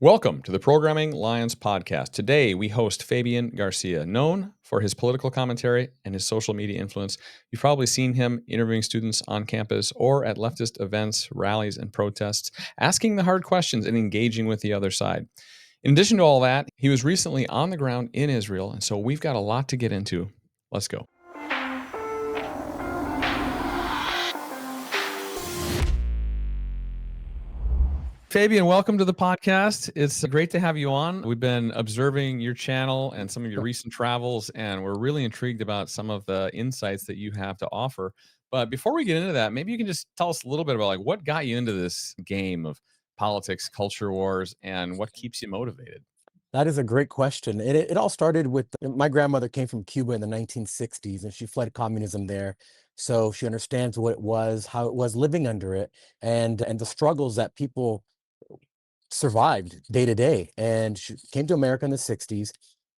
Welcome to the Programming Lions podcast. Today, we host Fabian Garcia, known for his political commentary and his social media influence. You've probably seen him interviewing students on campus or at leftist events, rallies, and protests, asking the hard questions and engaging with the other side. In addition to all that, he was recently on the ground in Israel, and so we've got a lot to get into. Let's go. Fabian, welcome to the podcast. It's great to have you on. We've been observing your channel and some of your recent travels, and we're really intrigued about some of the insights that you have to offer. But before we get into that, maybe you can just tell us a little bit about what got you into this game of politics, culture wars, and what keeps you motivated. That is a great question. It all started with my grandmother came from Cuba in the 1960s and she fled communism there. So she understands what it was, how it was living under it, and the struggles that people survived day to day. And she came to America in the 60s.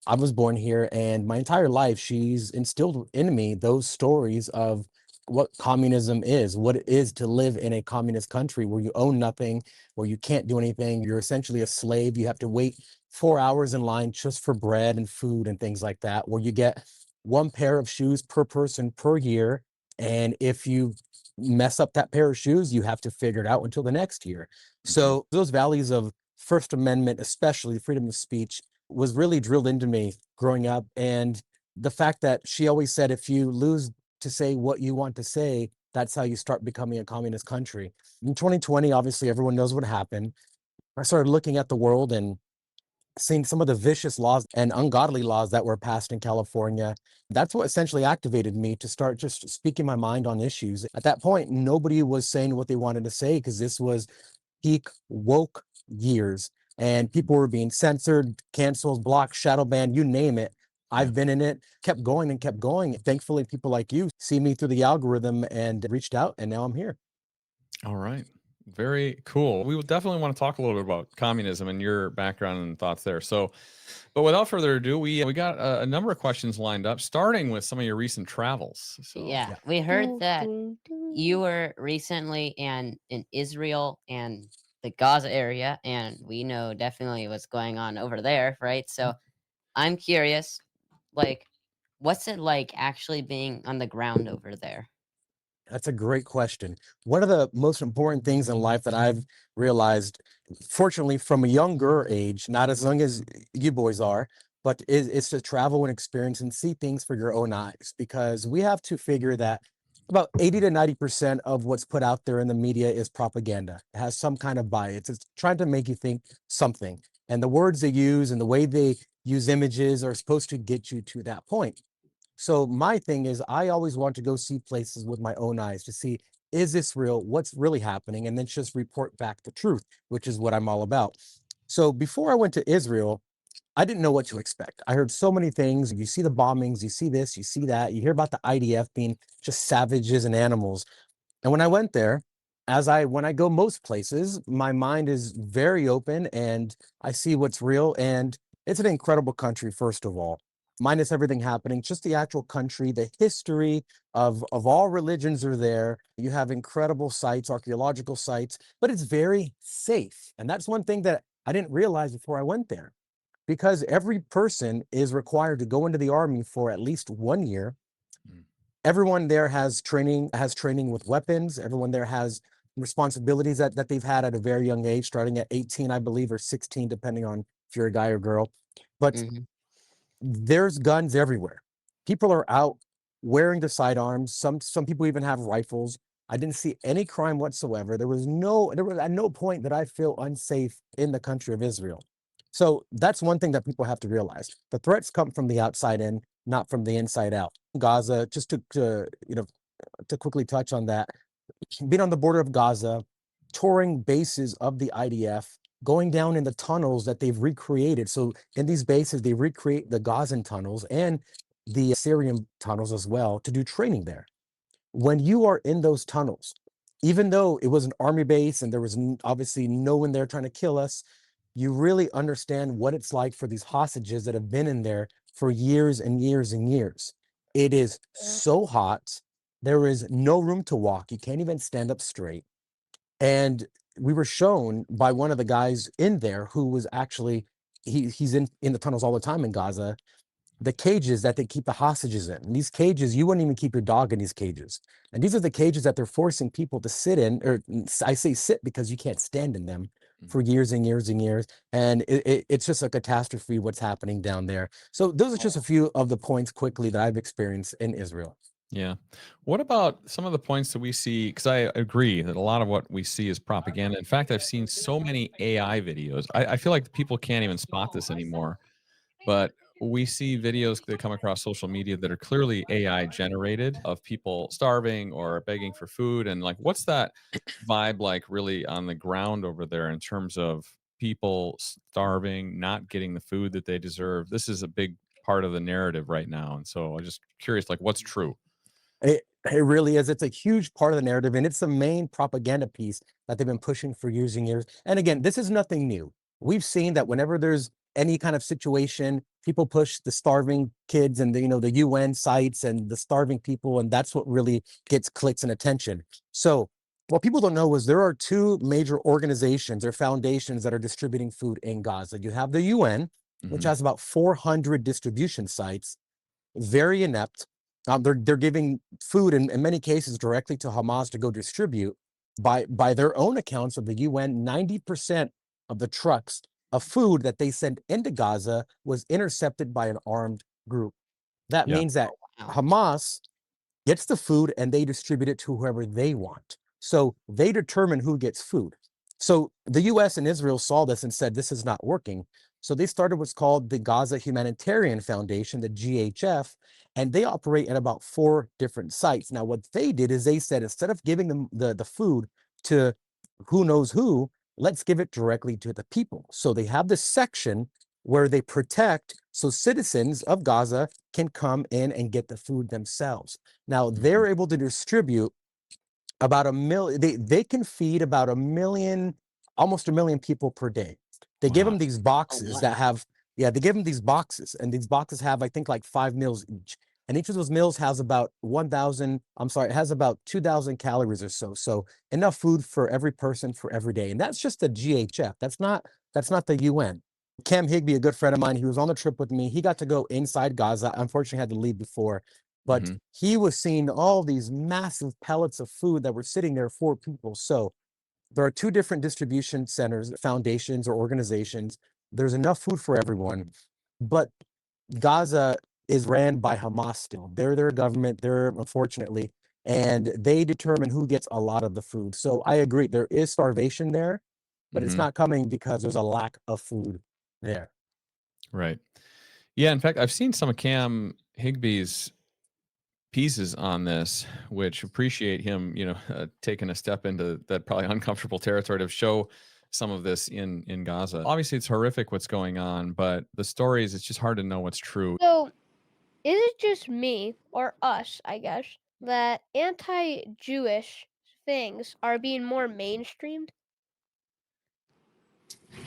I was born here, and my entire life she's instilled in me those stories of what communism is, what it is to live in a communist country where you own nothing, where you can't do anything. You're essentially a slave. You have to wait 4 hours in line just for bread and food and things like that, where you get one pair of shoes per person per year. And if you mess up that pair of shoes, you have to figure it out until the next year. So those values of First Amendment, especially freedom of speech, was really drilled into me growing up. And the fact that she always said, if you lose to say what you want to say, that's how you start becoming a communist country. In 2020, obviously, everyone knows what happened. I started looking at the world and seeing some of the vicious laws and ungodly laws that were passed in California. That's what essentially activated me to start just speaking my mind on issues. At that point, nobody was saying what they wanted to say because this was peak woke years and people were being censored, canceled, blocked, shadow banned, you name it. I've been in it, kept going and kept going. Thankfully, people like you see me through the algorithm and reached out, and now I'm here. All right. Very cool. We will definitely want to talk a little bit about communism and your background and thoughts there. So, but without further ado, we got a number of questions lined up, starting with some of your recent travels. So, Yeah, we heard that you were recently in Israel and the Gaza area, and we know definitely what's going on over there, right? So I'm curious, like, what's it like actually being on the ground over there? That's a great question. One of the most important things in life that I've realized, fortunately from a younger age, not as young as you boys are, but is to travel and experience and see things for your own eyes. Because we have to figure that about 80 to 90% of what's put out there in the media is propaganda. It has some kind of bias. It's trying to make you think something. And the words they use and the way they use images are supposed to get you to that point. So my thing is, I always want to go see places with my own eyes to see, is this real? What's really happening? And then just report back the truth, which is what I'm all about. So before I went to Israel, I didn't know what to expect. I heard so many things. You see the bombings, you see this, you see that, you hear about the IDF being just savages and animals. And when I went there, when I go most places, my mind is very open and I see what's real. And it's an incredible country, first of all, minus everything happening, just the actual country, the history of all religions are there. You have incredible sites, archaeological sites, but it's very safe. And that's one thing that I didn't realize before I went there, because every person is required to go into the army for at least 1 year. Everyone there has training with weapons. Everyone there has responsibilities that they've had at a very young age, starting at 18, I believe, or 16, depending on if you're a guy or girl. But Hmm. there's guns everywhere. People are out wearing the sidearms. Some people even have rifles. I didn't see any crime whatsoever. There was at no point that I feel unsafe in the country of Israel. So that's one thing that people have to realize. The threats come from the outside in, not from the inside out. Gaza, just to quickly touch on that, being on the border of Gaza, touring bases of the IDF, going down in the tunnels that they've recreated. So in these bases, they recreate the Gazan tunnels and the Syrian tunnels as well to do training there. When you are in those tunnels, even though it was an army base and there was obviously no one there trying to kill us, you really understand what it's like for these hostages that have been in there for years and years and years. It is so hot. There is no room to walk. You can't even stand up straight. And we were shown by one of the guys in there who was actually, he's in the tunnels all the time in Gaza, the cages that they keep the hostages in. And these cages, you wouldn't even keep your dog in these cages. And these are the cages that they're forcing people to sit in, or I say sit because you can't stand in them for years and years and years. And it's just a catastrophe what's happening down there. So those are just a few of the points quickly that I've experienced in Israel. Yeah. What about some of the points that we see? Because I agree that a lot of what we see is propaganda. In fact, I've seen so many AI videos. I feel like people can't even spot this anymore. But we see videos that come across social media that are clearly AI generated of people starving or begging for food. And like, what's that vibe like really on the ground over there in terms of people starving, not getting the food that they deserve? This is a big part of the narrative right now. And so I'm just curious, like, what's true? It really is. It's a huge part of the narrative, and it's the main propaganda piece that they've been pushing for years and years. And again, this is nothing new. We've seen that whenever there's any kind of situation, people push the starving kids and the UN sites and the starving people, and that's what really gets clicks and attention. So what people don't know is there are two major organizations or foundations that are distributing food in Gaza. You have the UN, which Mhm. has about 400 distribution sites, very inept. They're giving food in many cases directly to Hamas to go distribute. By their own accounts of the UN, 90% of the trucks of food that they sent into Gaza was intercepted by an armed group. That Yeah. means that Wow. Hamas gets the food and they distribute it to whoever they want. So they determine who gets food. So the US and Israel saw this and said, this is not working. So they started what's called the Gaza Humanitarian Foundation, the GHF, and they operate at about 4 different sites. Now, what they did is they said, instead of giving them the food to who knows who, let's give it directly to the people. So they have this section where they protect so citizens of Gaza can come in and get the food themselves. Now, they're Mhm. able to distribute about a million, they can feed about 1 million, almost 1 million people per day. They give Wow. them these Oh, boxes wow. that have, yeah, they give them these boxes, and these boxes have, I think, like 5 meals each. And each of those meals has about 1,000, I'm sorry, it has about 2,000 calories or so. So enough food for every person for every day. And that's just the GHF. That's not the UN. Cam Higby, a good friend of mine, he was on the trip with me. He got to go inside Gaza. Unfortunately, had to leave before, but Mhm. he was seeing all these massive pellets of food that were sitting there for people. So there are 2 different distribution centers, foundations, or organizations. There's enough food for everyone, but Gaza is ran by Hamas still. They're their government, they're unfortunately, and they determine who gets a lot of the food. So I agree, there is starvation there, but it's Mhm. not coming because there's a lack of food there. Right. Yeah, in fact, I've seen some of Cam Higby's pieces on this, which appreciate him, taking a step into that probably uncomfortable territory to show some of this in Gaza. Obviously, it's horrific what's going on, but the stories, it's just hard to know what's true. So, is it just me or us, I guess, that anti-Jewish things are being more mainstreamed?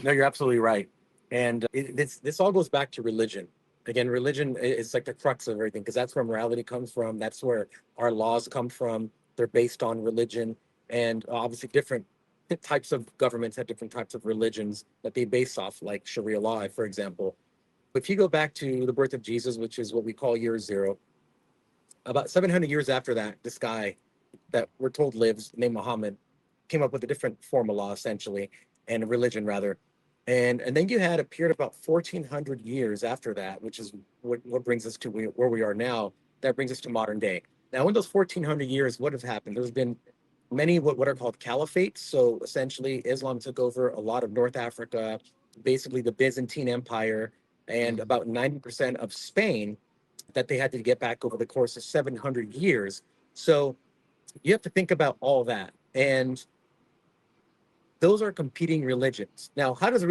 No, you're absolutely right. And this all goes back to religion. Again, religion is like the crux of everything because that's where morality comes from. That's where our laws come from. They're based on religion, and obviously different types of governments have different types of religions that they base off, like Sharia law, for example. If you go back to the birth of Jesus, which is what we call year zero, about 700 years after that, this guy that we're told lives, named Muhammad, came up with a different form of law, essentially, and a religion, rather. And then you had a period of about 1,400 years after that, which is what brings us to where we are now. That brings us to modern day. Now, in those 1,400 years, what has happened? There's been many what are called caliphates. So essentially, Islam took over a lot of North Africa, basically the Byzantine Empire, and about 90% of Spain that they had to get back over the course of 700 years. So you have to think about all that. And those are competing religions. Now, how does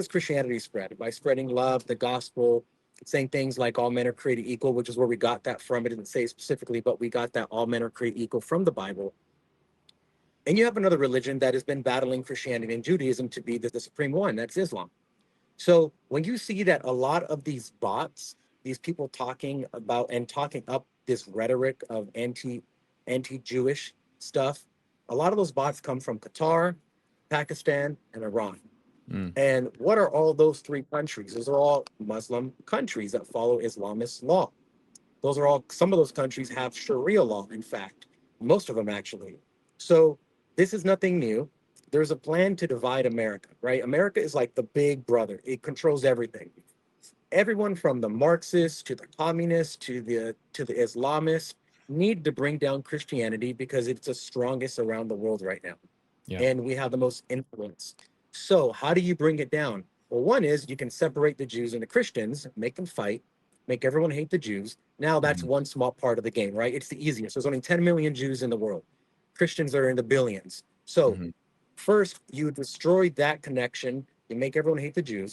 Christianity spread? By spreading love, the gospel, saying things like all men are created equal, which is where we got that from. It didn't say specifically, but we got that all men are created equal from the Bible. And you have another religion that has been battling Christianity and Judaism to be the supreme one. That's Islam. So when you see that a lot of these bots, these people talking about and talking up this rhetoric of anti-Jewish stuff, a lot of those bots come from Qatar, Pakistan, and Iran. Mm. And what are all those three countries? Those are all Muslim countries that follow Islamist law. Those are all, some of those countries have Sharia law, in fact, most of them actually. So this is nothing new. There's a plan to divide America, right? America is like the big brother. It controls everything. Everyone from the Marxists to the communists to the Islamists need to bring down Christianity because it's the strongest around the world right now. Yeah. And we have the most influence. So how do you bring it down? Well, one is you can separate the Jews and the Christians, make them fight, make everyone hate the Jews. Now that's Mhm. one small part of the game, right? It's the easiest. There's only 10 million Jews in the world. Christians are in the billions. So Mhm. first you destroy that connection, you make everyone hate the Jews.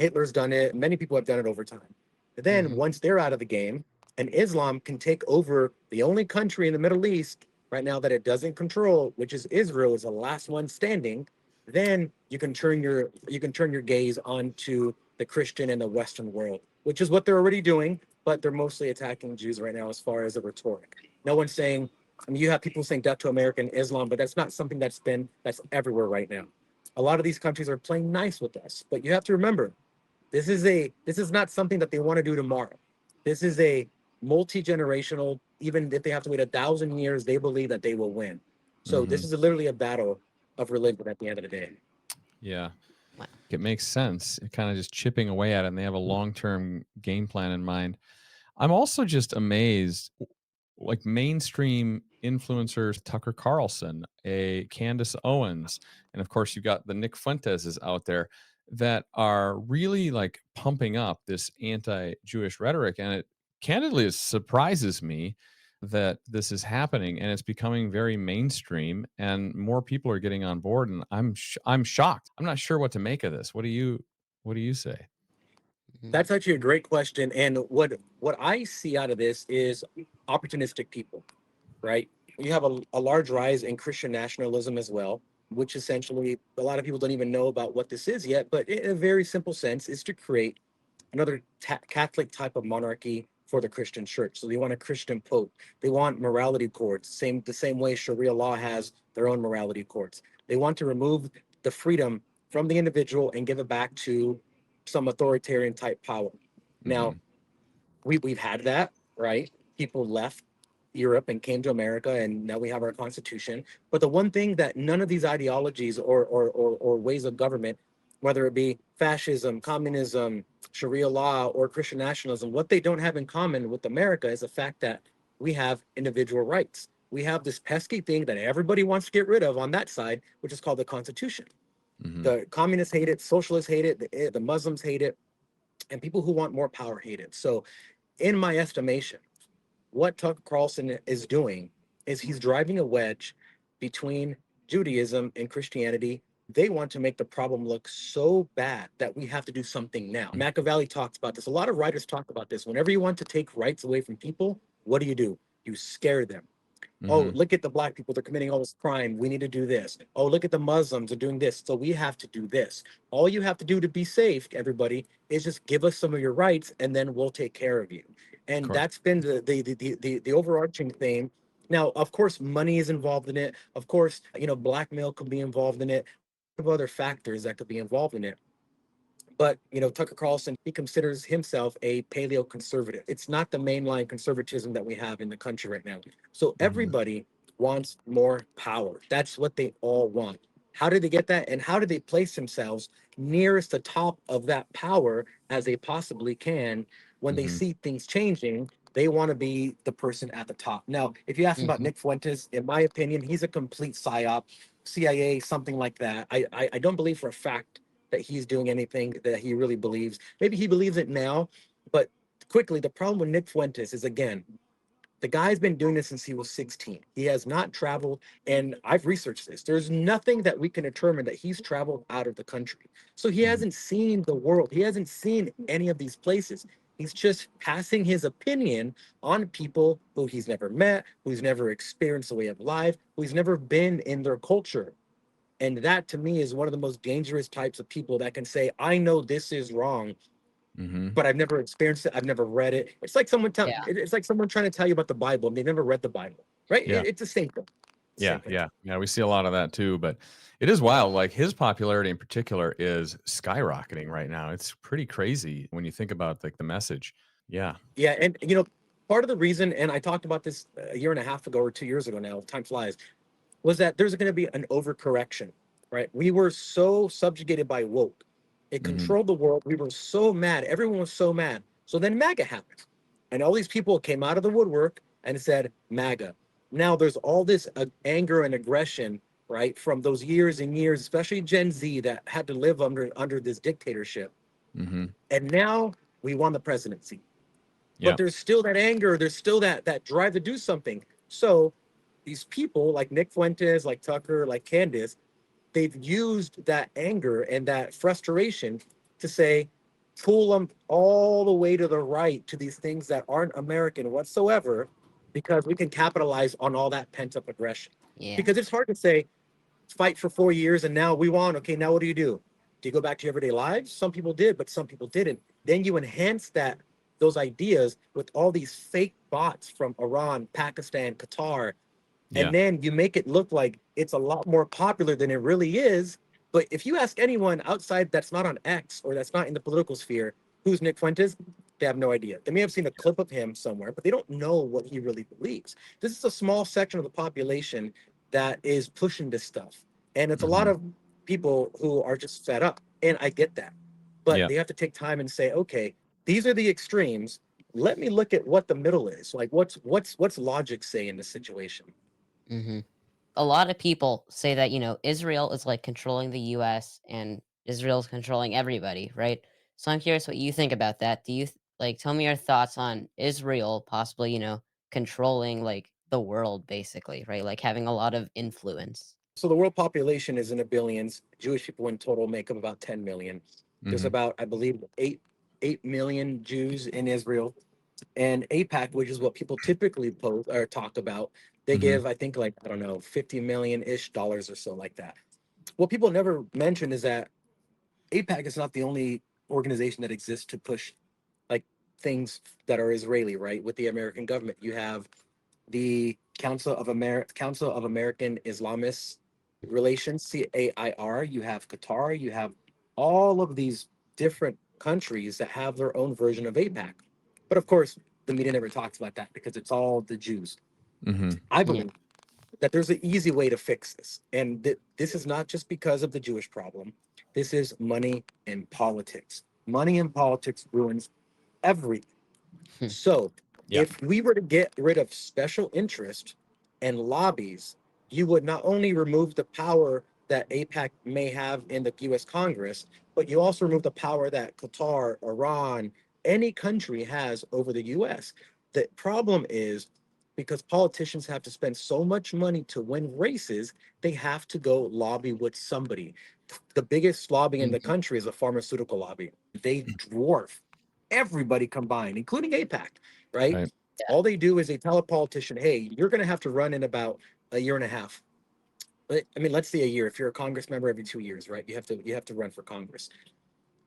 Hitler's done it. Many people have done it over time. But then Mhm. once they're out of the game and Islam can take over the only country in the Middle East right now that it doesn't control, which is Israel, is the last one standing, then you can turn your gaze onto the Christian and the Western world, which is what they're already doing, but they're mostly attacking Jews right now as far as the rhetoric. No one's saying, I mean, you have people saying death to American Islam, but that's not something that's everywhere right now. A lot of these countries are playing nice with us, but you have to remember, this is not something that they want to do tomorrow. This is a multi-generational, even if they have to wait 1,000 years, they believe that they will win. So this is literally a battle of religion at the end of the day. Yeah. Wow. It makes sense. Kind of just chipping away at it, and they have a long-term game plan in mind. I'm also just amazed, like mainstream influencers, Tucker Carlson, a Candace Owens, and of course you've got the Nick Fuentes out there that are really like pumping up this anti-Jewish rhetoric, and it surprises me that this is happening and it's becoming very mainstream and more people are getting on board, and I'm shocked. I'm not sure what to make of this. What do you say? Mhm. That's actually a great question. And what I see out of this is opportunistic people, right? You have a large rise in Christian nationalism as well, which essentially a lot of people don't even know about what this is yet, but in a very simple sense is to create another Catholic type of monarchy for the Christian church. So they want a Christian pope. They want morality courts, the same way Sharia law has their own morality courts. They want to remove the freedom from the individual and give it back to some authoritarian type power. Now, Mhm. we've had that, right? People left Europe and came to America, and now we have our constitution. But the one thing that none of these ideologies or ways of government, whether it be fascism, communism, Sharia law, or Christian nationalism, what they don't have in common with America is the fact that we have individual rights. We have this pesky thing that everybody wants to get rid of on that side, which is called the Constitution. Mhm. The communists hate it, socialists hate it, the Muslims hate it, and people who want more power hate it. So, in my estimation, what Tucker Carlson is doing is he's driving a wedge between Judaism and Christianity. They want to make the problem look so bad that we have to do something now. Machiavelli talks about this. A lot of writers talk about this. Whenever you want to take rights away from people, what do? You scare them. Oh, Mhm. look at the black people. They're committing all this crime. We need to do this. Oh, look at the Muslims are doing this. So we have to do this. All you have to do to be safe, everybody, is just give us some of your rights and then we'll take care of you. And Correct. that's been the overarching theme. Now, of course, money is involved in it. Of course, blackmail could be involved in it. Of other factors that could be involved in it. But Tucker Carlson, he considers himself a paleo conservative. It's not the mainline conservatism that we have in the country right now. So Mhm. everybody wants more power. That's what they all want. How do they get that? And how do they place themselves nearest the top of that power as they possibly can? When they Mhm. see things changing, they want to be the person at the top. Now, if you ask me about Mhm. Nick Fuentes, in my opinion, he's a complete psyop, CIA, something like that. I don't believe for a fact that he's doing anything that he really believes. Maybe he believes it now, but quickly, the problem with Nick Fuentes is, again, the guy's been doing this since he was 16. He has not traveled, and I've researched this. There's nothing that we can determine that he's traveled out of the country. So he Mhm. hasn't seen the world. He hasn't seen any of these places. He's just passing his opinion on people who he's never met, who's never experienced the way of life, who's never been in their culture. And that to me is one of the most dangerous types of people that can say, I know this is wrong, Mhm. but I've never experienced it. I've never read it. It's like Yeah. it's like someone trying to tell you about the Bible and they never read the Bible, right? Yeah. It's the same thing. Yeah, Same thing. yeah. We see a lot of that too, but it is wild. Like his popularity in particular is skyrocketing right now. It's pretty crazy when you think about like the message. Yeah. Yeah, and part of the reason, and I talked about this a year and a half ago or 2 years ago now, time flies, was that there's going to be an overcorrection, right? We were so subjugated by woke. It controlled the world. We were so mad. Everyone was so mad. So then MAGA happened. And all these people came out of the woodwork and said, MAGA. Now there's all this anger and aggression, right, from those years and years, especially Gen Z that had to live under this dictatorship. Mm-hmm. And now we won the presidency. Yeah. But there's still that anger. There's still that drive to do something. So these people like Nick Fuentes, like Tucker, like Candace, they've used that anger and that frustration to say, pull them all the way to the right to these things that aren't American whatsoever, because we can capitalize on all that pent up aggression. Yeah. Because it's hard to say, fight for 4 years and now we won. Okay, now what do? Do you go back to your everyday lives? Some people did, but some people didn't. Then you enhance those ideas with all these fake bots from Iran, Pakistan, Qatar, Yeah. and then you make it look like it's a lot more popular than it really is. But if you ask anyone outside that's not on X or that's not in the political sphere, who's Nick Fuentes, they have no idea. They may have seen a clip of him somewhere, but they don't know what he really believes. This is a small section of the population that is pushing this stuff. And it's a lot of people who are just fed up. And I get that. But they have to take time and say, okay, these are the extremes. Let me look at what the middle is. Like what's logic say in this situation? Mm-hmm. A lot of people say that, Israel is like controlling the US and Israel's controlling everybody, right? So I'm curious what you think about that. Do you tell me your thoughts on Israel possibly, controlling like the world basically, right? Like having a lot of influence. So the world population is in the billions. Jewish people in total make up about 10 million. There's about, I believe, 8 million Jews in Israel. And APAC, which is what people typically post or talk about, they give, I think, like, I don't know, 50 million-ish dollars or so, like that. What people never mention is that APAC is not the only organization that exists to push like things that are Israeli, right? With the American government, you have the Council of American Islamist Relations, CAIR. You have Qatar. You have all of these different countries that have their own version of APAC. But of course, the media never talks about that because it's all the Jews. I believe that there's an easy way to fix this. And this is not just because of the Jewish problem. This is money and politics. Money and politics ruins everything. So if we were to get rid of special interest and lobbies, you would not only remove the power that APAC may have in the US Congress, but you also remove the power that Qatar, Iran, any country has over the US. The problem is because politicians have to spend so much money to win races, they have to go lobby with somebody. The biggest lobby in the country is a pharmaceutical lobby. They dwarf everybody combined, including APAC, right? All they do is they tell a politician, hey, you're going to have to run in about a year and a half. I mean, let's say a year. If you're a Congress member, every 2 years, right? You have to run for Congress.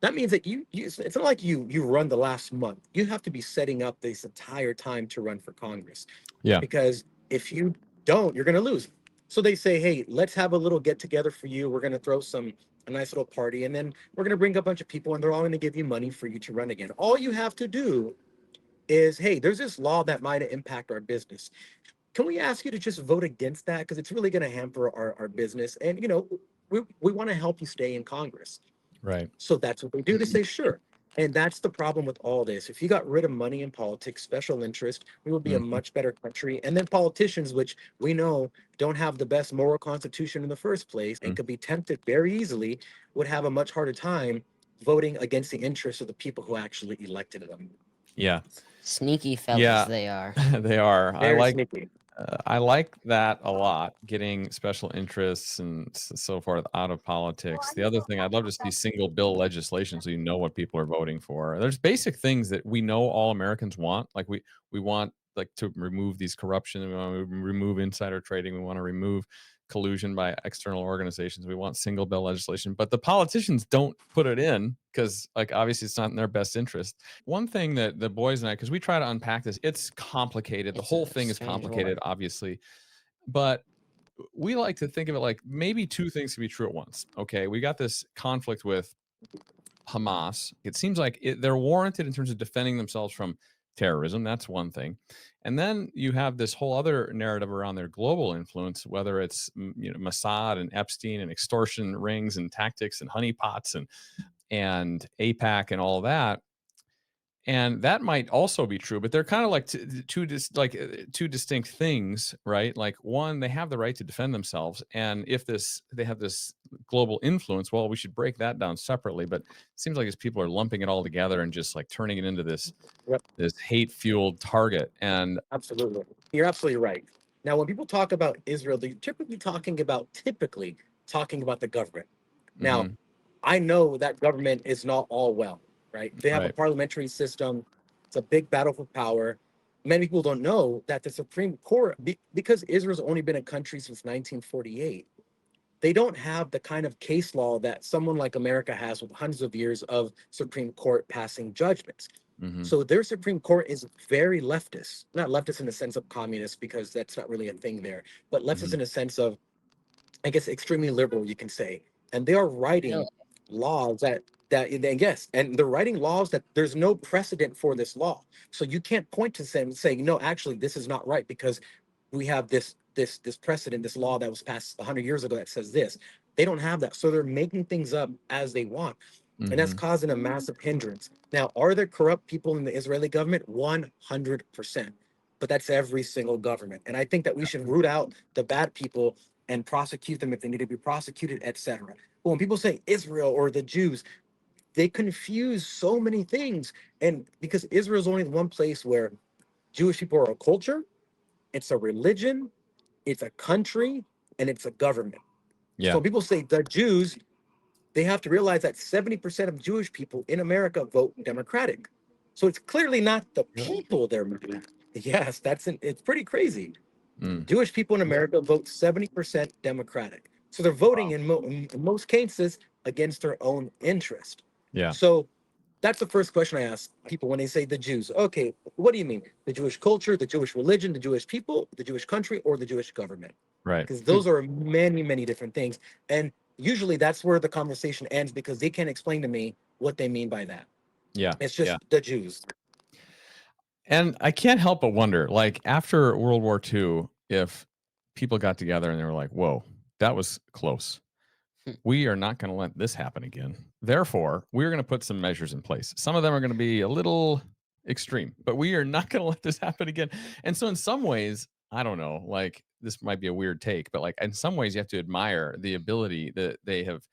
That means that it's not like you run the last month. You have to be setting up this entire time to run for Congress. Yeah. Because if you don't, you're going to lose. So they say, hey, let's have a little get together for you. We're going to throw a nice little party, and then we're going to bring a bunch of people, and they're all going to give you money for you to run again. All you have to do is, hey, there's this law that might impact our business. Can we ask you to just vote against that? Because it's really going to hamper our business. And, we want to help you stay in Congress. Right. So that's what they do. They say, sure. And that's the problem with all this. If you got rid of money in politics, special interest, we would be a much better country. And then politicians, which we know don't have the best moral constitution in the first place and could be tempted very easily, would have a much harder time voting against the interests of the people who actually elected them. Yeah. Sneaky fellas they are. They are. Very sneaky. I like that a lot, getting special interests and so forth out of politics. The other thing, I'd love to see single bill legislation so you know what people are voting for. There's basic things that we know all Americans want. Like we want like to remove these corruption. We want to remove insider trading. We want to remove collusion by external organizations. We want single bill legislation, but the politicians don't put it in because like obviously it's not in their best interest. One thing that the boys and I, because we try to unpack this, it's complicated. The whole thing is complicated, obviously, but we like to think of it like maybe two things can be true at once. Okay, we got this conflict with Hamas. It seems like they're warranted in terms of defending themselves from terrorism. That's one thing. And then you have this whole other narrative around their global influence, whether it's Mossad and Epstein and extortion rings and tactics and honeypots and APAC and all that. And that might also be true, but they're kind of like two distinct things, right? Like one, they have the right to defend themselves, and if they have this global influence, well, we should break that down separately. But it seems like these people are lumping it all together and just like turning it into this Yep. this hate-fueled target. And Absolutely. You're absolutely right. Now, when people talk about Israel, they're typically talking about the government. Now, mhm, I know that government is not all well, right? They have a right, parliamentary system. It's a big battle for power. Many people don't know that the Supreme Court, because Israel's only been a country since 1948, they don't have the kind of case law that someone like America has with hundreds of years of Supreme Court passing judgments. mhm, So their Supreme Court is very leftist, not leftist in the sense of communist, because that's not really a thing there, but leftist mhm, in the sense of, I guess, extremely liberal, you can say. And they are Really? writing laws and yes, and they're writing laws that there's no precedent for this law. So you can't point to them saying, no, actually, this is not right because we have this precedent, this law that was passed 100 years ago that says this. They don't have that. So they're making things up as they want. And that's mhm, causing a massive hindrance. Now, are there corrupt people in the Israeli government? 100%. But that's every single government. And I think that we should root out the bad people and prosecute them if they need to be prosecuted, etc. But when people say Israel or the Jews, they confuse so many things. And because Israel is only the one place where Jewish people are a culture, it's a religion, it's a country, and it's a government. So yeah, when people say the Jews, they have to realize that 70% of Jewish people in America vote Democratic. So it's clearly not the really, people they're moving. Yes, it's pretty crazy. mm, Jewish people in America vote 70% Democratic. So they're voting wow, in most cases against their own interest. yeah, So that's the first question I ask people when they say the Jews. Okay, what do you mean? The Jewish culture, the Jewish religion, the Jewish people, the Jewish country, or the Jewish government? right, Because those are many, many different things. And usually that's where the conversation ends because they can't explain to me what they mean by that. yeah, It's yeah. just the Jews. And I can't help but wonder, like after World War II, if people got together and they were like, "Whoa, that was close. We are not going to let this happen again. Therefore, we're going to put some measures in place. Some of them are going to be a little extreme, but we are not going to let this happen again." And so, in some ways, I don't know, like this might be a weird take, but like in some ways, you have to admire the ability that they have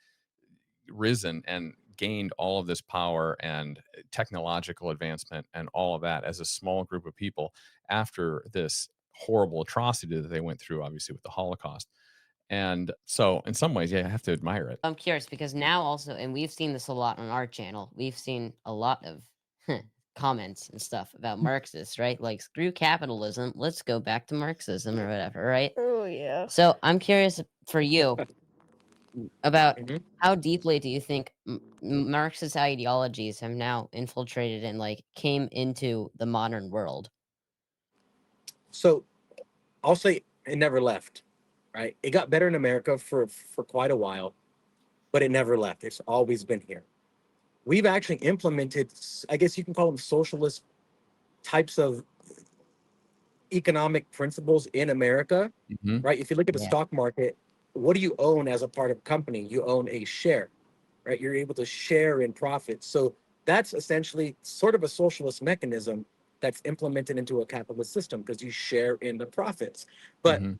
risen and gained all of this power and technological advancement and all of that as a small group of people after this horrible atrocity that they went through, obviously, with the Holocaust. And so, in some ways, yeah, I have to admire it. I'm curious because now also, and we've seen this a lot on our channel, we've seen a lot of comments and stuff about Marxists, right? Like, screw capitalism, let's go back to Marxism or whatever, right? Oh yeah. So I'm curious for you about Mhm. how deeply do you think Marxist ideologies have now infiltrated and like came into the modern world? So I'll say it never left, right? It got better in America for quite a while, but it never left. It's always been here. We've actually implemented, I guess you can call them socialist types of economic principles in America, Mhm. right? If you look at the Yeah. stock market, what do you own as a part of a company? You own a share, right? You're able to share in profits. So that's essentially sort of a socialist mechanism that's implemented into a capitalist system because you share in the profits. But Mhm.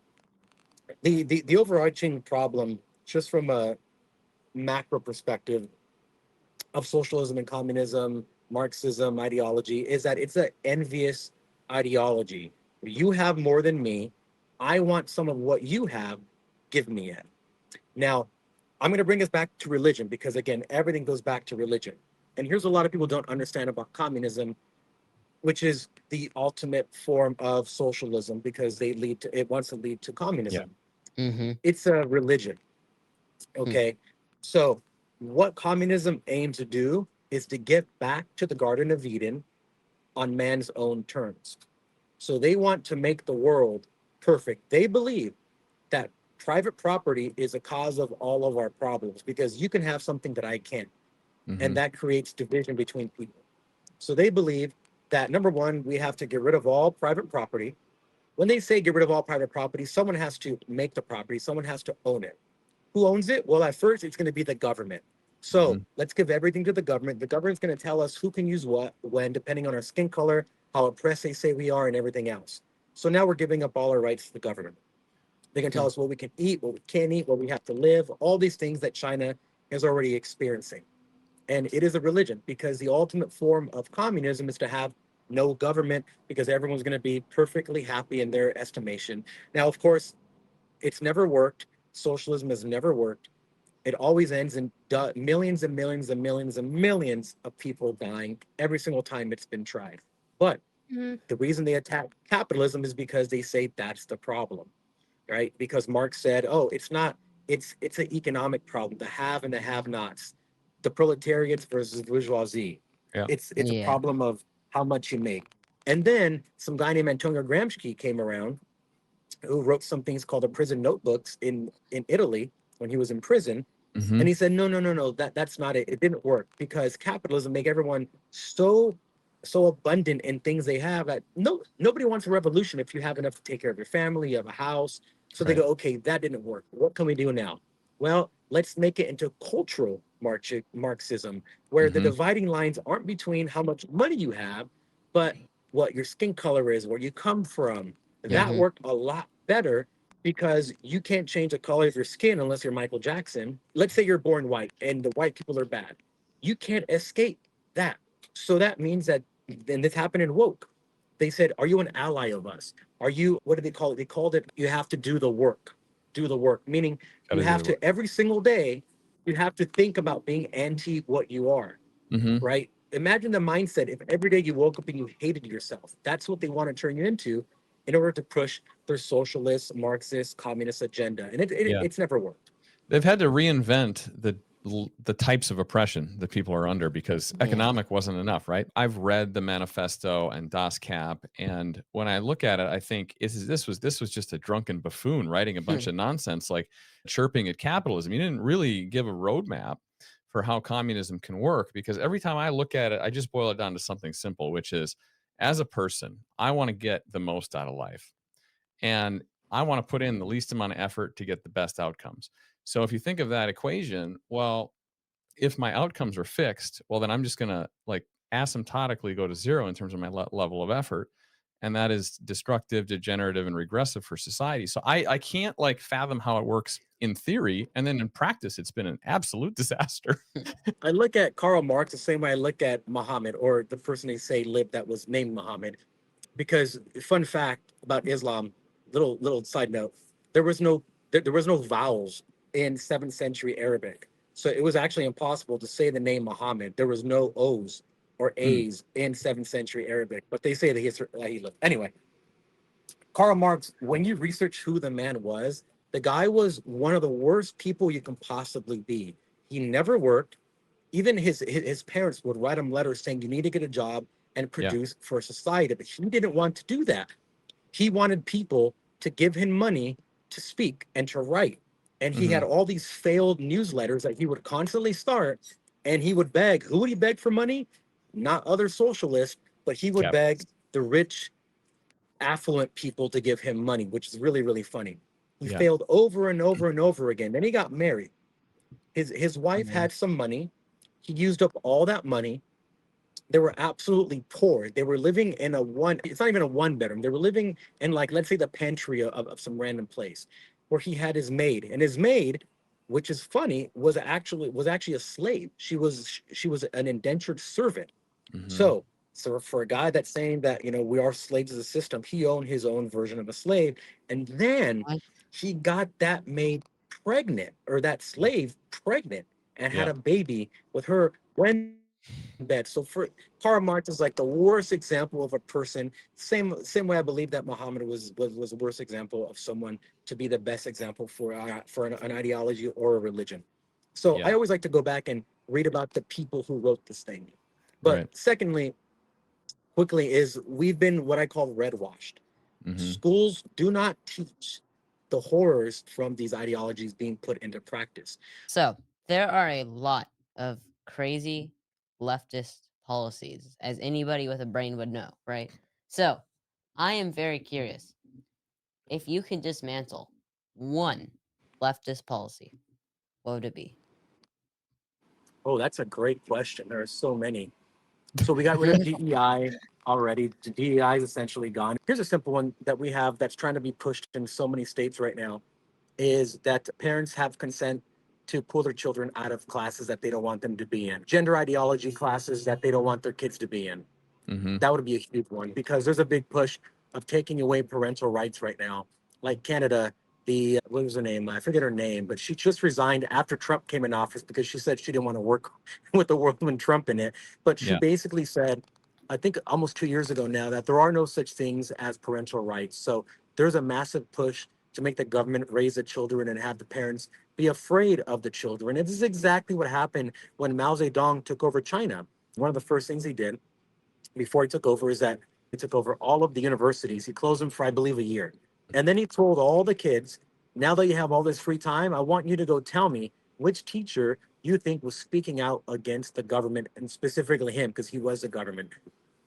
the overarching problem, just from a macro perspective of socialism and communism, Marxism ideology, is that it's an envious ideology. You have more than me. I want some of what you have. Give me it. Now, I'm going to bring us back to religion because, again, everything goes back to religion. And here's a lot of people don't understand about communism, which is the ultimate form of socialism because it wants to lead to communism. Mm-hmm. It's a religion. Okay. So, what communism aims to do is to get back to the Garden of Eden on man's own terms. So, they want to make the world perfect. They believe that private property is a cause of all of our problems because you can have something that I can't, and that creates division between people. So they believe that number one, we have to get rid of all private property. When they say get rid of all private property, someone has to make the property, someone has to own it. Who owns it? Well, at first, it's going to be the government. So let's give everything to the government. The government's going to tell us who can use what, when, depending on our skin color, how oppressed they say we are, and everything else. So now we're giving up all our rights to the government. They can tell us what we can eat, what we can't eat, where we have to live, all these things that China is already experiencing. And it is a religion because the ultimate form of communism is to have no government because everyone's going to be perfectly happy in their estimation. Now, of course, it's never worked. Socialism has never worked. It always ends in millions and millions and millions and millions of people dying every single time it's been tried. But the reason they attack capitalism is because they say that's the problem, right? Because Marx said, oh, it's not, it's an economic problem, the have and the have-nots, the proletariats versus bourgeoisie. Yeah. It's a problem of how much you make. And then some guy named Antonio Gramsci came around who wrote some things called the prison notebooks in Italy when he was in prison. And he said, no, that's not it. It didn't work because capitalism make everyone so abundant in things they have that nobody wants a revolution if you have enough to take care of your family, you have a house. So they go, okay, that didn't work. What can we do now? Well, let's make it into cultural Marxism, where the dividing lines aren't between how much money you have, but what your skin color is, where you come from. That worked a lot better because you can't change the color of your skin unless you're Michael Jackson. Let's say you're born white and the white people are bad. You can't escape that. So that means that, and this happened in woke. They said, are you an ally of us? Are you, what did they call it? They called it, you have to do the work. Do the work, meaning you have to, every single day, you have to think about being anti what you are, right? Imagine the mindset if every day you woke up and you hated yourself. That's what they want to turn you into in order to push their socialist, Marxist, communist agenda. And it's never worked. They've had to reinvent the types of oppression that people are under because economic wasn't enough, right? I've read the manifesto and Das Cap, and when I look at it, I think this was just a drunken buffoon writing a bunch of nonsense, like chirping at capitalism. He didn't really give a roadmap for how communism can work because every time I look at it, I just boil it down to something simple, which is, as a person, I want to get the most out of life. And I want to put in the least amount of effort to get the best outcomes. So if you think of that equation, well, if my outcomes are fixed, well, then I'm just going to like asymptotically go to zero in terms of my level of effort. And that is destructive, degenerative, and regressive for society. So I can't like fathom how it works in theory. And then in practice, it's been an absolute disaster. I look at Karl Marx the same way I look at Muhammad, or the person they say lived that was named Muhammad. Because fun fact about Islam, little side note, there was no vowels in 7th century Arabic. So it was actually impossible to say the name Muhammad. There was no O's or A's in 7th century Arabic, but they say the history that he lived. Anyway, Karl Marx, when you research who the man was, the guy was one of the worst people you can possibly be. He never worked. Even his parents would write him letters saying, you need to get a job and produce for society. But he didn't want to do that. He wanted people to give him money to speak and to write. And he had all these failed newsletters that he would constantly start, and he would beg. Who would he beg for money? Not other socialists, but he would beg the rich, affluent people to give him money, which is really, really funny. He failed over and over and over again. Then he got married. His wife had some money. He used up all that money. They were absolutely poor. They were living in it's not even a one bedroom. They were living in, like, let's say the pantry of some random place where he had his maid. And his maid, which is funny, was actually a slave. She was an indentured servant. So for a guy that's saying that, we are slaves of the system, he owned his own version of a slave. And then he got that maid pregnant, or that slave pregnant, and had a baby with her when bed. So for Karl Marx is like the worst example of a person. Same way I believe that Muhammad was the worst example of someone to be the best example for an ideology or a religion. So I always like to go back and read about the people who wrote this thing. But secondly, quickly, is we've been what I call red washed. Schools do not teach the horrors from these ideologies being put into practice. So there are a lot of crazy leftist policies, as anybody with a brain would know, right? So I am very curious. If you could dismantle one leftist policy, what would it be? Oh, that's a great question. There are so many. So we got rid of DEI already. The DEI is essentially gone. Here's a simple one that we have that's trying to be pushed in so many states right now, is that parents have consent to pull their children out of classes that they don't want them to be in, gender ideology classes that they don't want their kids to be in. Mm-hmm. That would be a huge one because there's a big push of taking away parental rights right now. Like Canada, the what was her name? I forget her name, but she just resigned after Trump came in office because she said she didn't want to work with the world with Trump in it. But she Yeah. basically said, I think almost 2 years ago now, that there are no such things as parental rights. So there's a massive push to make the government raise the children and have the parents be afraid of the children. And this is exactly what happened when Mao Zedong took over China. One of the first things he did before he took over is that he took over all of the universities. He closed them for, I believe, a year. And then he told all the kids, now that you have all this free time, I want you to go tell me which teacher you think was speaking out against the government, and specifically him, because he was the government.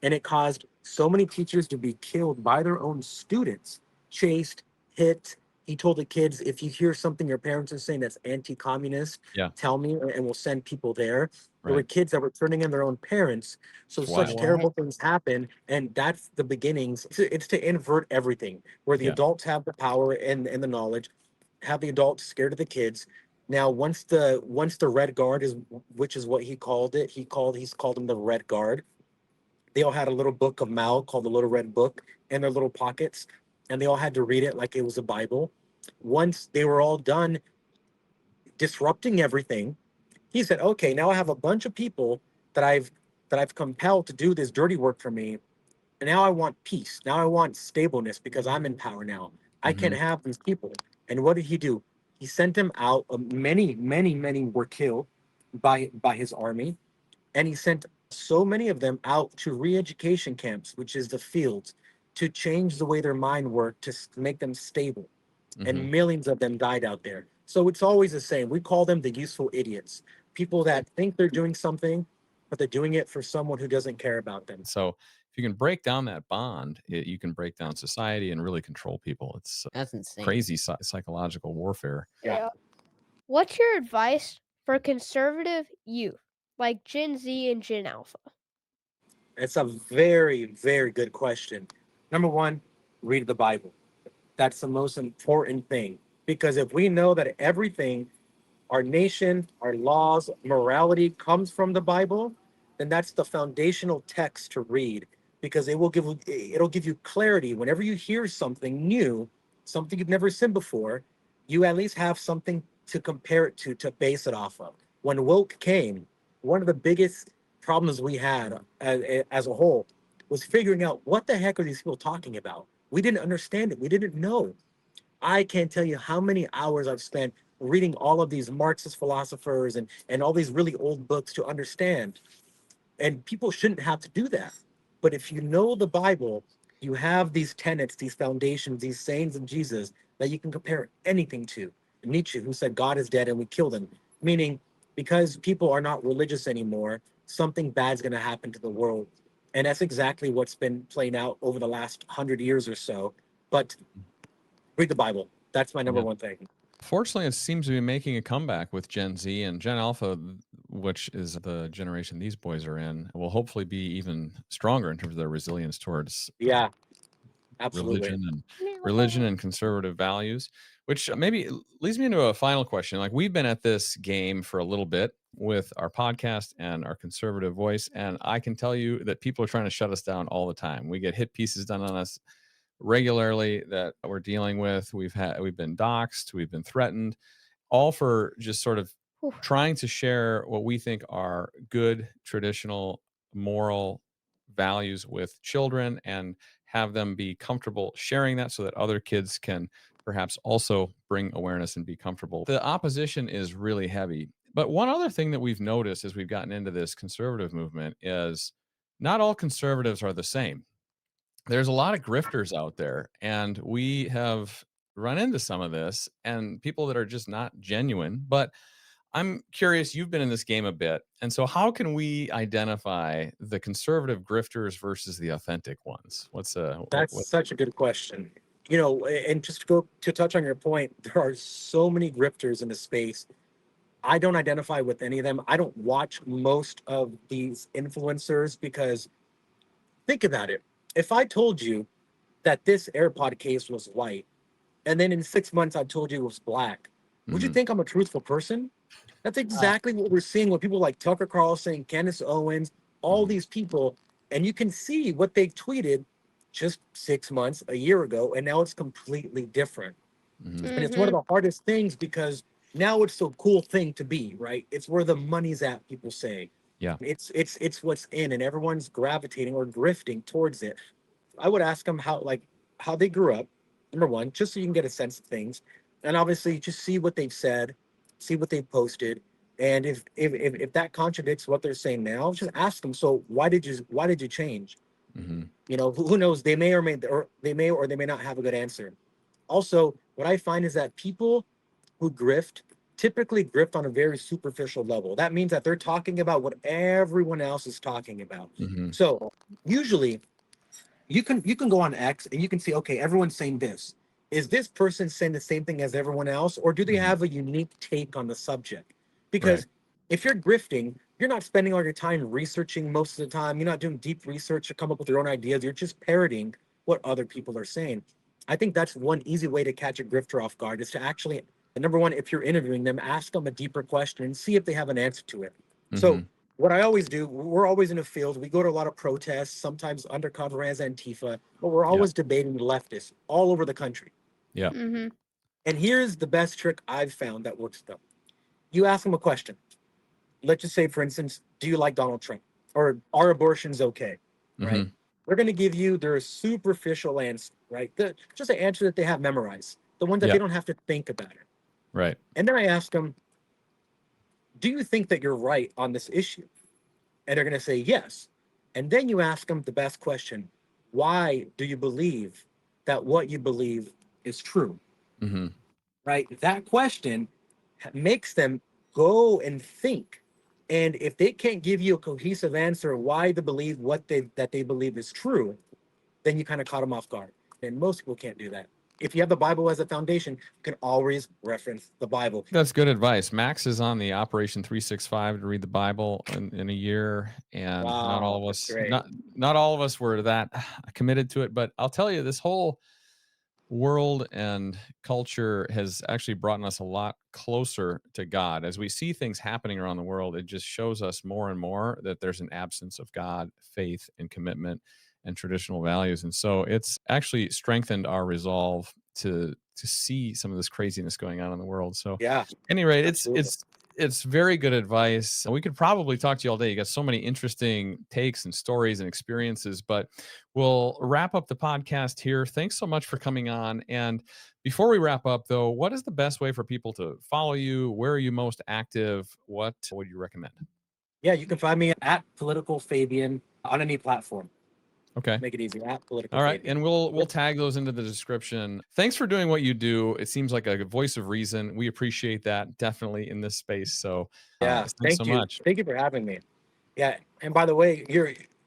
And it caused so many teachers to be killed by their own students, chased, hit. He told the kids, if you hear something your parents are saying that's anti-communist, Yeah. tell me, and we'll send people there. There were Right. kids that were turning in their own parents. So It's such wild. terrible things happen, and that's the beginnings. It's to invert everything, where the Yeah. adults have the power and the knowledge, have the adults scared of the kids. Now, once the Red Guard is, which is what he called it, he's called them the Red Guard. They all had a little book of Mao called the Little Red Book in their little pockets, and they all had to read it like it was a Bible. Once they were all done disrupting everything, he said, "Okay, now I have a bunch of people that I've compelled to do this dirty work for me, and now I want peace. Now I want stableness because I'm in power now. I can't Mm-hmm. have these people." And what did he do? He sent them out. Many, many, many were killed by his army, and he sent so many of them out to re-education camps, which is the fields, to change the way their mind worked to make them stable. Mm-hmm. And millions of them died out there. So it's always the same. We call them the useful idiots, people that think they're doing something, but they're doing it for someone who doesn't care about them. So if you can break down that bond, you can break down society and really control people. It's That's insane. crazy psychological warfare. Yeah. What's your advice for conservative youth like Gen Z and Gen Alpha? It's a very, very good question. Number one, read the Bible. That's the most important thing. Because if we know that everything, our nation, our laws, morality comes from the Bible, then that's the foundational text to read, because it'll give you clarity whenever you hear something new, something you've never seen before. You at least have something to compare it to base it off of. When woke came, one of the biggest problems we had as a whole was figuring out what the heck are these people talking about. We didn't understand it. We didn't know. I can't tell you how many hours I've spent reading all of these Marxist philosophers and all these really old books to understand. And people shouldn't have to do that. But if you know the Bible, you have these tenets, these foundations, these sayings of Jesus that you can compare anything to. Nietzsche, who said God is dead and we killed him, meaning because people are not religious anymore, something bad's going to happen to the world. And that's exactly what's been playing out over the last 100 years or so. But read the Bible. That's my number Yeah. one thing. Fortunately, it seems to be making a comeback with Gen Z and Gen Alpha, which is the generation these boys are in, will hopefully be even stronger in terms of their resilience towards Yeah, absolutely. religion and conservative values, which maybe leads me into a final question. Like, we've been at this game for a little bit with our podcast and our conservative voice, and I can tell you that people are trying to shut us down all the time. We get hit pieces done on us regularly that we're dealing with. We've been doxxed, we've been threatened, all for just sort of Oof. trying to share what we think are good, traditional, moral values with children and have them be comfortable sharing that so that other kids can perhaps also bring awareness and be comfortable. The opposition is really heavy. But one other thing that we've noticed as we've gotten into this conservative movement is not all conservatives are the same. There's a lot of grifters out there, and we have run into some of this and people that are just not genuine. But I'm curious, you've been in this game a bit. And so how can we identify the conservative grifters versus the authentic ones? That's such a good question. And just to go to touch on your point, there are so many grifters in the space. I don't identify with any of them. I don't watch most of these influencers because think about it. If I told you that this AirPod case was white, and then in 6 months I told you it was black, would you think I'm a truthful person? That's exactly what we're seeing with people like Tucker Carlson, Candace Owens, all these people. And you can see what they tweeted just 6 months, a year ago, and now it's completely different. Mhm. And it's one of the hardest things because now it's a cool thing to be, right? It's where the money's at, people say. Yeah. It's what's in, and everyone's gravitating or drifting towards it. I would ask them how they grew up, number one, just so you can get a sense of things, and obviously just see what they've said, see what they've posted, and if that contradicts what they're saying now, just ask them. So why did you change? Mhm. Who knows? They may or they may not have a good answer. Also, what I find is that people who grift typically grift on a very superficial level. That means that they're talking about what everyone else is talking about. Mhm. So usually you can go on X and you can see, okay, everyone's saying this. Is this person saying the same thing as everyone else, or do they Mhm. have a unique take on the subject? Right. Because if you're grifting, you're not spending all your time researching most of the time. You're not doing deep research to come up with your own ideas. You're just parroting what other people are saying. I think that's one easy way to catch a grifter off guard is to actually, number one, if you're interviewing them, ask them a deeper question and see if they have an answer to it. So Mhm. what I always do, we're always in the field. We go to a lot of protests, sometimes undercover as Antifa, but we're Yeah. always debating leftists all over the country. Yeah. Mm-hmm. And here's the best trick I've found that works though. You ask them a question. Let's just say, for instance, do you like Donald Trump? Or are abortions okay? Right? Mhm. They're going to give you their superficial answer, right? Just an answer that they have memorized, the one that Yeah. they don't have to think about it. Right. And then I ask them, do you think that you're right on this issue? And they're going to say yes. And then you ask them the best question: why do you believe that what you believe is true? Mhm. Right? That question makes them go and think. And if they can't give you a cohesive answer why they believe that they believe is true, then you kind of caught them off guard. And most people can't do that. If you have the Bible as a foundation, you can always reference the Bible. That's good advice. Max is on the Operation 365 to read the Bible in a year, and not all Wow, of that's us great. not all of us were that committed to it. But I'll tell you, this whole world and culture has actually brought us a lot closer to God. As we see things happening around the world, it just shows us more and more that there's an absence of God, faith, and commitment and traditional values. And so it's actually strengthened our resolve to see some of this craziness going on in the world. So, at Yeah, any rate, absolutely. it's very good advice. We could probably talk to you all day. You got so many interesting takes and stories and experiences, but we'll wrap up the podcast here. Thanks so much for coming on. And before we wrap up, though, what is the best way for people to follow you? Where are you most active? What would you recommend? Yeah, you can find me at Political Fabian on any platform. Okay. Make it easy. At Political All right, Fabian. and we'll tag those into the description. Thanks for doing what you do. It seems like a voice of reason. We appreciate that definitely in this space. So, Yeah, thanks so much. thank you for having me. Yeah, and by the way,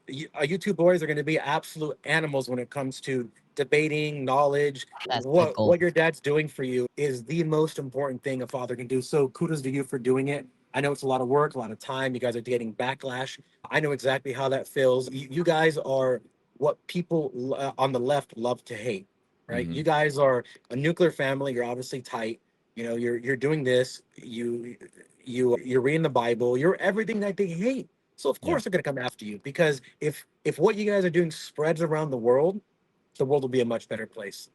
you two boys are going to be absolute animals when it comes to debating knowledge. That's the goal. What your dad's doing for you is the most important thing a father can do. So kudos to you for doing it. I know it's a lot of work, a lot of time. You guys are getting backlash. I know exactly how that feels. You guys are what people on the left love to hate, right? Mhm. You guys are a nuclear family. You're obviously tight. You're doing this. You're reading the Bible. You're everything that they hate. So of Yeah. course they're gonna come after you because if what you guys are doing spreads around the world will be a much better place.